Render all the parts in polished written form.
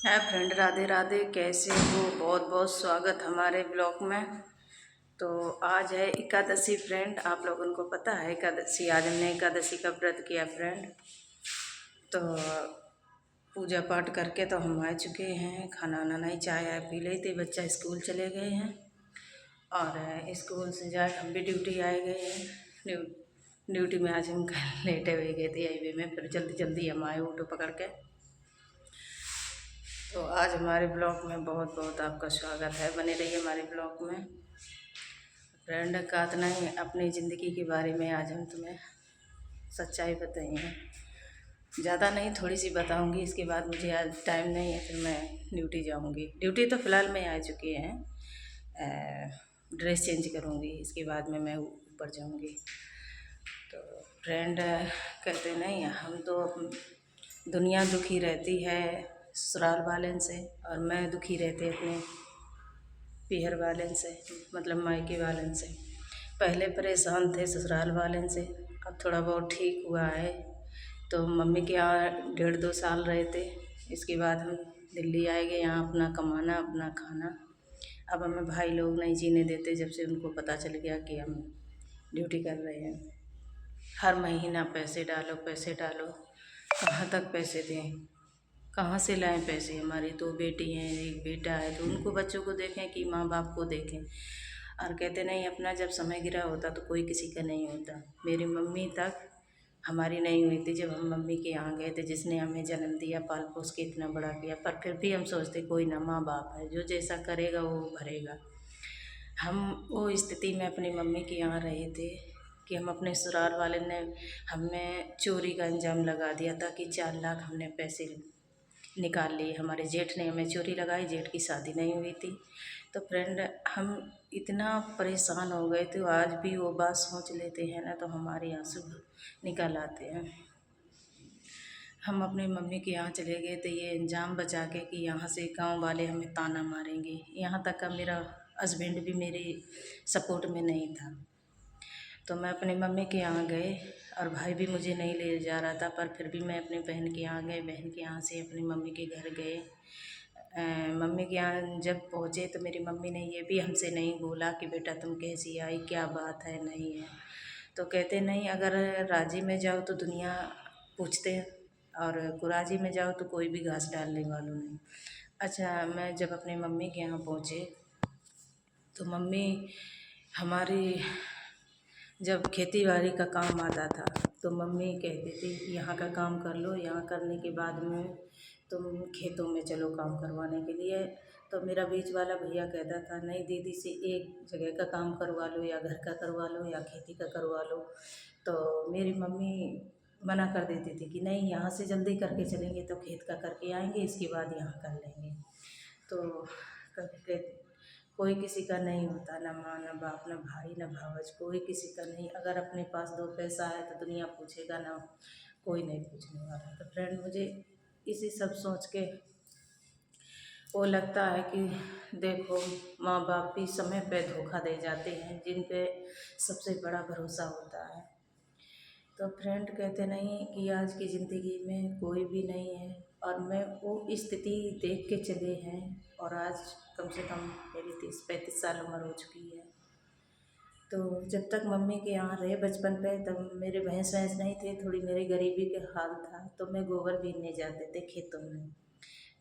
है फ्रेंड, राधे राधे। कैसे हो? बहुत बहुत स्वागत हमारे ब्लॉग में। तो आज है एकादशी फ्रेंड। आप लोगों को पता है एकादशी, आज हमने एकादशी का व्रत किया फ्रेंड। तो पूजा पाठ करके तो हम आ चुके हैं। खाना वाना नहीं, चाय आय पी ली थी। बच्चा स्कूल चले गए हैं और स्कूल से जाकर हम भी ड्यूटी आए गए हैं। ड्यूटी में आज हम कल लेटे हुए गए थे हाईवे में, फिर जल्दी जल्दी हम आए ऑटो पकड़ के। तो आज हमारे ब्लॉग में बहुत बहुत आपका स्वागत है। बने रहिए हमारे ब्लॉग में फ्रेंड। का इतना ही अपनी ज़िंदगी के बारे में आज हम तुम्हें सच्चाई बताएंगे। ज़्यादा नहीं, थोड़ी सी बताऊंगी। इसके बाद मुझे आज टाइम नहीं है, फिर मैं ड्यूटी जाऊंगी। ड्यूटी तो फ़िलहाल में आ चुकी हैं। ड्रेस चेंज करूंगी, इसके बाद में मैं ऊपर जाऊंगी। तो फ्रेंड कहते नहीं, हम तो दुनिया दुखी रहती है ससुराल वाले से, और मैं दुखी रहते अपने पीहर वाले से, मतलब मायके वाले से। पहले परेशान थे ससुराल वाले से, अब थोड़ा बहुत ठीक हुआ है। तो मम्मी के यहाँ 1.5-2 साल रहे थे। इसके बाद हम दिल्ली आए गए, यहाँ अपना कमाना अपना खाना। अब हमें भाई लोग नहीं जीने देते, जब से उनको पता चल गया कि हम ड्यूटी कर रहे हैं। हर महीना पैसे डालो पैसे डालो, कहाँ तक पैसे दें, कहाँ से लाएं पैसे। हमारी 2 बेटी हैं, 1 बेटा है, तो उनको बच्चों को देखें कि माँ बाप को देखें। और कहते नहीं, अपना जब समय गिरा होता तो कोई किसी का नहीं होता। मेरी मम्मी तक हमारी नहीं हुई थी जब हम मम्मी के यहाँ गए थे, जिसने हमें जन्म दिया, पाल पोस के इतना बड़ा किया। पर फिर भी हम सोचते कोई ना, माँ बाप है, जो जैसा करेगा वो भरेगा। हम वो स्थिति में अपनी मम्मी के यहाँ रहे थे कि हम अपने ससुराल वाले ने हमें चोरी का अंजाम लगा दिया था कि 4 लाख हमने पैसे निकाल लिए। हमारे जेठ ने हमें चोरी लगाई, जेठ की शादी नहीं हुई थी। तो फ्रेंड, हम इतना परेशान हो गए थे, आज भी वो बात सोच लेते हैं ना तो हमारे आंसू निकल आते हैं। हम अपनी मम्मी के यहाँ चले गए थे ये इंजाम बचा के कि यहाँ से गांव वाले हमें ताना मारेंगे। यहाँ तक का मेरा हस्बैंड भी मेरे सपोर्ट में नहीं था। तो मैं अपनी मम्मी के यहाँ गए और भाई भी मुझे नहीं ले जा रहा था, पर फिर भी मैं अपनी बहन के यहाँ गए। बहन के यहाँ से अपनी मम्मी के घर गए। मम्मी के यहाँ जब पहुँचे तो मेरी मम्मी ने ये भी हमसे नहीं बोला कि बेटा तुम कैसी आई, क्या बात है, नहीं है। तो कहते नहीं, अगर राजी में जाओ तो दुनिया पूछते हैं, और कुराजी में जाओ तो कोई भी घास डालने वालों नहीं। अच्छा, मैं जब अपने मम्मी के यहाँ पहुँचे तो मम्मी हमारी जब खेती बाड़ी का काम आता था तो मम्मी कहती थी यहाँ का काम कर लो, यहाँ करने के बाद में तुम खेतों में चलो काम करवाने के लिए। तो मेरा बीच वाला भैया कहता था नहीं दीदी से एक जगह का काम करवा लो, या घर का करवा लो या खेती का करवा लो। तो मेरी मम्मी मना कर देती थी कि नहीं, यहाँ से जल्दी करके चलेंगे तो खेत का करके आएंगे, इसके बाद यहाँ कर लेंगे। तो कभी कोई किसी का नहीं होता, ना माँ ना बाप ना भाई ना भावज, कोई किसी का नहीं। अगर अपने पास 2 पैसा है तो दुनिया पूछेगा ना, कोई नहीं पूछने वाला। तो फ्रेंड, मुझे इसी सब सोच के वो लगता है कि देखो, माँ बाप भी समय पे धोखा दे जाते हैं, जिन पे सबसे बड़ा भरोसा होता है। तो फ्रेंड, कहते नहीं कि आज की ज़िंदगी में कोई भी नहीं है, और मैं वो स्थिति देख के चले हैं। और आज कम से कम मेरी 30-35 साल उम्र हो चुकी है। तो जब तक मम्मी के यहाँ रहे बचपन पे, तब मेरे भैंस वैंस नहीं थे, थोड़ी मेरी गरीबी के हाल था। तो मैं गोबर बीनने जाते थे खेतों में।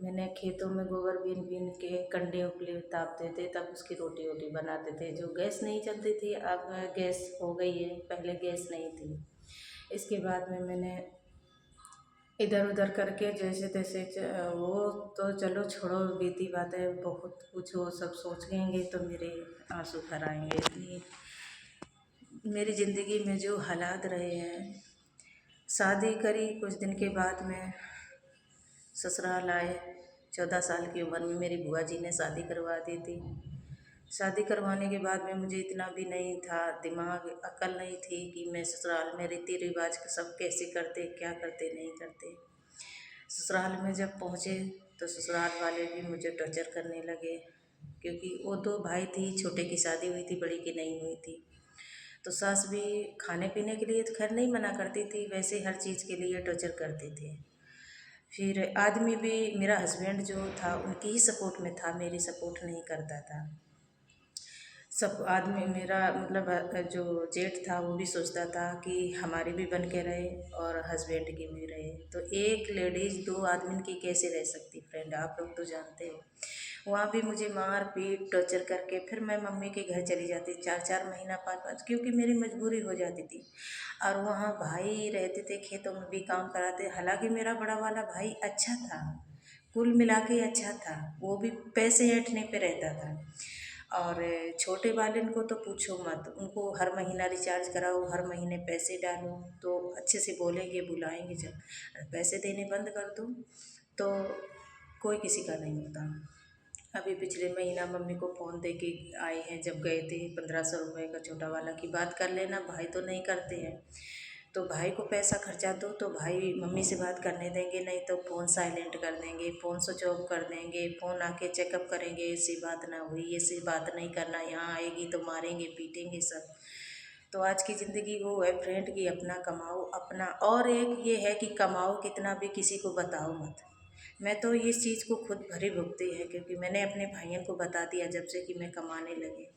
मैंने खेतों में गोबर बीन बीन के कंडे उपले तापते थे, तब उसकी रोटी वोटी बनाते थे। जो गैस नहीं चलती थी, अब गैस हो गई है, पहले गैस नहीं थी। इसके बाद में मैंने इधर उधर करके जैसे तैसे वो तो चलो छोड़ो, बीती बातें, बहुत कुछ वो सब सोचेंगे तो मेरे आंसू भर आएंगे। इतनी मेरी ज़िंदगी में जो हालात रहे हैं। शादी करी, कुछ दिन के बाद में ससुराल आए। 14 साल की उम्र में मेरी बुआ जी ने शादी करवा दी थी। शादी करवाने के बाद में मुझे इतना भी नहीं था दिमाग, अकल नहीं थी कि मैं ससुराल में रीति रिवाज सब कैसे करते, क्या करते, नहीं करते। ससुराल में जब पहुँचे तो ससुराल वाले भी मुझे टॉर्चर करने लगे, क्योंकि वो 2 भाई थी, छोटे की शादी हुई थी, बड़ी की नहीं हुई थी। तो सास भी खाने पीने के लिए तो खैर नहीं मना करती थी, वैसे हर चीज़ के लिए टॉर्चर करते थे। फिर आदमी भी, मेरा हस्बैंड जो था उनकी ही सपोर्ट में था, मेरी सपोर्ट नहीं करता था। सब आदमी मेरा मतलब जो जेठ था वो भी सोचता था कि हमारी भी बन के रहे और हस्बैंड की भी रहे। तो एक लेडीज़ दो आदमी की कैसे रह सकती फ्रेंड, आप लोग तो जानते हो। वहाँ भी मुझे मार पीट टॉर्चर करके फिर मैं मम्मी के घर चली जाती, 4-4 महीना 5-5, क्योंकि मेरी मजबूरी हो जाती थी। और वहाँ भाई रहते थे, खेतों में भी काम कराते। हालांकि मेरा बड़ा वाला भाई अच्छा था, कुल मिला के अच्छा था, वो भी पैसे ऐंठने पे रहता था। और छोटे वाले को तो पूछो मत, उनको हर महीना रिचार्ज कराओ, हर महीने पैसे डालो, तो अच्छे से बोलेंगे बुलाएंगे। जब पैसे देने बंद कर दो तो कोई किसी का नहीं होता। अभी पिछले महीना मम्मी को फ़ोन दे के आए हैं, जब गए थे 1500 रुपये का, छोटा वाला की बात कर लेना, भाई तो नहीं करते हैं। तो भाई को पैसा खर्चा दो तो भाई मम्मी से बात करने देंगे, नहीं तो फ़ोन साइलेंट कर देंगे, फ़ोन स्विच ऑफ कर देंगे, फ़ोन आके चेकअप करेंगे, ऐसी बात ना हुई, ऐसी बात नहीं करना, यहाँ आएगी तो मारेंगे पीटेंगे सब। तो आज की ज़िंदगी वो है फ्रेंड की, अपना कमाओ अपना। और एक ये है कि कमाओ कितना भी, किसी को बताओ मत। मैं तो इस चीज़ को खुद भरी भुगती है, क्योंकि मैंने अपने भाइयों को बता दिया जब से कि मैं कमाने लगी,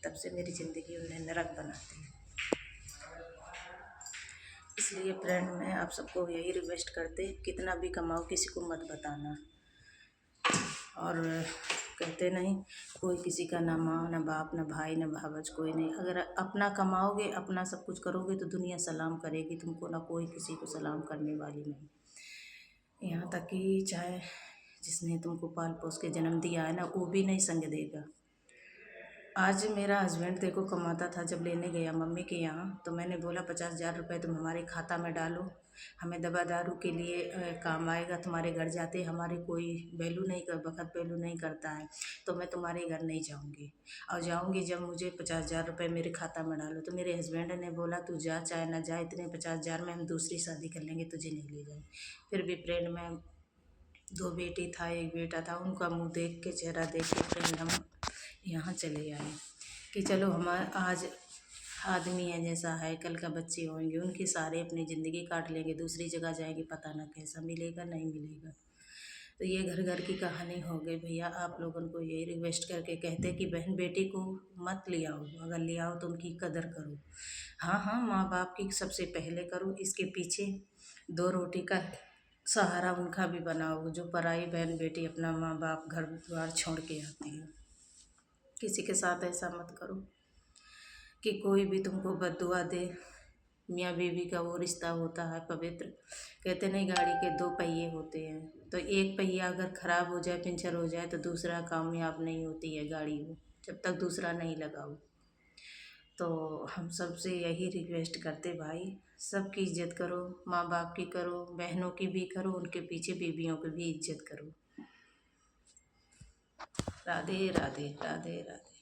तब से मेरी ज़िंदगी उन्हें नरक बनाती है। इसलिए फ्रेंड मैं आप सबको यही रिक्वेस्ट करते, कितना भी कमाओ किसी को मत बताना। और कहते नहीं, कोई किसी का ना माँ ना बाप ना भाई ना भावज, कोई नहीं। अगर अपना कमाओगे अपना सब कुछ करोगे तो दुनिया सलाम करेगी तुमको, ना कोई किसी को सलाम करने वाली नहीं। यहाँ तक कि चाहे जिसने तुमको पाल पोस के जन्म दिया है ना, वो भी नहीं संग देगा। आज मेरा हस्बैंड देखो कमाता था, जब लेने गया मम्मी के यहाँ तो मैंने बोला 50,000 रुपये तुम हमारे खाता में डालो, हमें दवा दारू के लिए काम आएगा। तुम्हारे घर जाते हमारे कोई वैल्यू नहीं कर, बखत वैल्यू नहीं करता है, तो मैं तुम्हारे घर नहीं जाऊँगी, और जाऊँगी जब मुझे 50,000 रुपये मेरे खाता में डालो। तो मेरे हस्बैंड ने बोला तू जा चाहे ना जा, इतने 50,000 में हम दूसरी शादी कर लेंगे, तुझे नहीं ले जाए। फिर भी फ्रेंड में 2 बेटी था, एक बेटा था, उनका मुँह देख के, चेहरा देख के फ्रेंड हम यहाँ चले आए कि चलो हमारा आज आदमी है जैसा है, कल का बच्चे होंगे, उनके सारे अपनी ज़िंदगी काट लेंगे, दूसरी जगह जाएंगे, पता ना कैसा मिलेगा नहीं मिलेगा। तो ये घर घर की कहानी हो गई भैया। आप लोगों को यही रिक्वेस्ट करके कहते कि बहन बेटी को मत ले आओ, अगर ले आओ तो उनकी कदर करो। हाँ हाँ, माँ बाप की सबसे पहले करो, इसके पीछे 2 रोटी का सहारा उनका भी बनाओ। जो पराई बहन बेटी अपना माँ बाप घर द्वार छोड़ के आती है, किसी के साथ ऐसा मत करो कि कोई भी तुमको बद्दुआ दे। मियाँ बीवी का वो रिश्ता होता है पवित्र। कहते नहीं, गाड़ी के 2 पहिए होते हैं, तो एक पहिया अगर ख़राब हो जाए, पंचर हो जाए, तो दूसरा कामयाब नहीं होती है गाड़ी वो, जब तक दूसरा नहीं लगाओ। तो हम सबसे यही रिक्वेस्ट करते भाई, सबकी इज्जत करो, माँ बाप की करो, बहनों की भी करो, उनके पीछे बीवियों की भी इज्जत करो। राधे राधे राधे राधे।